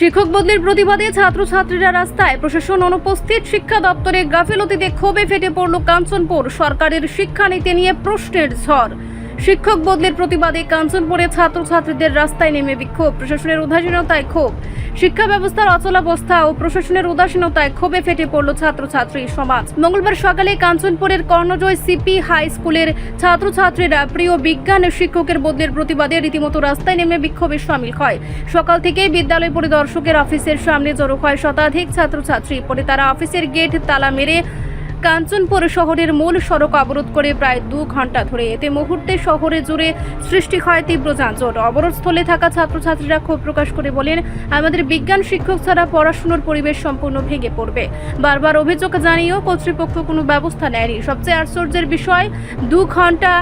শিক্ষক বদলির প্রতিবাদে ছাত্রছাত্রীরা রাস্তায়, প্রশাসন অনুপস্থিত, শিক্ষা দপ্তরের গাফিলতিতে ক্ষোভে ফেটে পড়ল কাঞ্চনপুর। সরকারের শিক্ষানীতি নিয়ে প্রশ্নের ঝড়। শিক্ষক বদলির প্রতিবাদে কাঞ্চনপুরে ছাত্রছাত্রীদের রাস্তায় নেমে বিক্ষোভ। প্রশাসনের উদাসীনতায় ক্ষোভ। শিক্ষা ব্যবস্থার অচলাবস্থা ও প্রশাসনের উদাসীনতায় ক্ষোভে ফেটে পড়ল ছাত্রছাত্রী সমাজ। মঙ্গলবার সকালে কাঞ্চনপুরের কর্ণজয় সিপি হাই স্কুলের ছাত্রছাত্রীরা প্রিয় বিজ্ঞান শিক্ষকের বদলির প্রতিবাদে রীতিমতো রাস্তায় নেমে বিক্ষোভে শামিল হয়। সকাল থেকেই বিদ্যালয় পরিদর্শকের অফিসের সামনে জড়ো হয় শতাধিক ছাত্রছাত্রী। পরে তারা অফিসের গেট তালা মেরে কাঞ্চনপুর শহরের মূল সড়ক অবরোধ করে প্রায় 2 ঘন্টা ধরে। এতে মুহূর্তে শহরে জুড়ে সৃষ্টি হয় তীব্র যানজট। অবরোধস্থলে থাকা ছাত্রছাত্রীরা ক্ষোভ প্রকাশ করে বলেন, আমাদের বিজ্ঞান শিক্ষক ছাড়া পড়াশোনার পরিবেশ সম্পূর্ণ ভেঙে পড়বে। বারবার অভিযোগ জানিয়েও কর্তৃপক্ষ কোনো ব্যবস্থা নেয়নি। সবচেয়ে আশ্চর্যের বিষয়, 2 ঘন্টা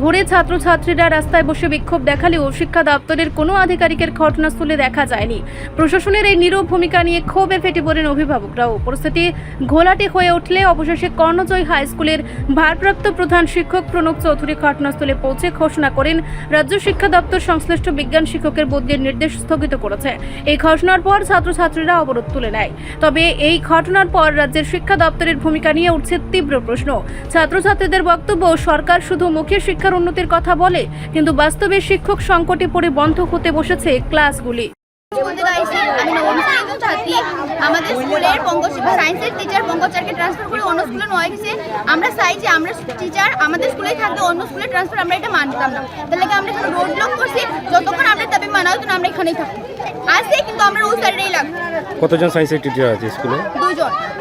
ধরে ছাত্রছাত্রীরা রাস্তায় বসে বিক্ষোভ দেখালেও শিক্ষা দপ্তরের কোনো আধিকারিকের ঘটনাস্থলে দেখা যায়নি। প্রশাসনের এই নীরব ভূমিকা নিয়ে ক্ষোভে ফেটে পড়েন অভিভাবকরাও। পরিস্থিতি ঘোলাটে হয়ে উঠলে অবশেষে কর্ণজয় হাই স্কুলের ভারপ্রাপ্ত প্রধান শিক্ষক প্রণব চৌধুরী ঘটনাস্থলে পৌঁছে ঘোষণা করেন, রাজ্য শিক্ষা দপ্তর সংশ্লিষ্ট বিজ্ঞান শিক্ষকের বদলির নির্দেশ স্থগিত করেছে। এই ঘোষণার পর ছাত্রছাত্রীরা অবরোধ তুলে নেয়। তবে এই ঘটনার পর রাজ্যের শিক্ষা দপ্তরের ভূমিকা নিয়ে উঠছে তীব্র প্রশ্ন। ছাত্রছাত্রীদের বক্তব্য, সরকার শুধু মুখে শিক্ষার উন্নতির কথা বলে, কিন্তু বাস্তবে শিক্ষক সংকটে পড়ে বন্ধ হতে বসেছে ক্লাসগুলি। আমাদের স্কুলের সায়েন্সের টিচার পঙ্কজকে ট্রান্সফার করে অন্য স্কুলে নয় গেছে। আমরা চাই যে আমরা টিচার আমাদের স্কুলেই থাকবে, অন্য স্কুলে ট্রান্সফার আমরা এটা মানতাম না। তাহলে আমরা এখানে রোড ব্লক করছি, যতক্ষণ আমরা দাবি মানা হতো না আমরা এখানেই থাকবো। আসে কিন্তু আমরা ওই সাইডেই লাগবো। কতজন সায়েন্সের টিচার আছে স্কুলে?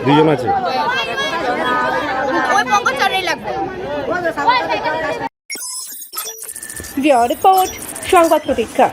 2 জন আছে। ওই পঙ্কজেরই লাগবে। রিপোর্ট সংবাদ প্রতীক্ষা।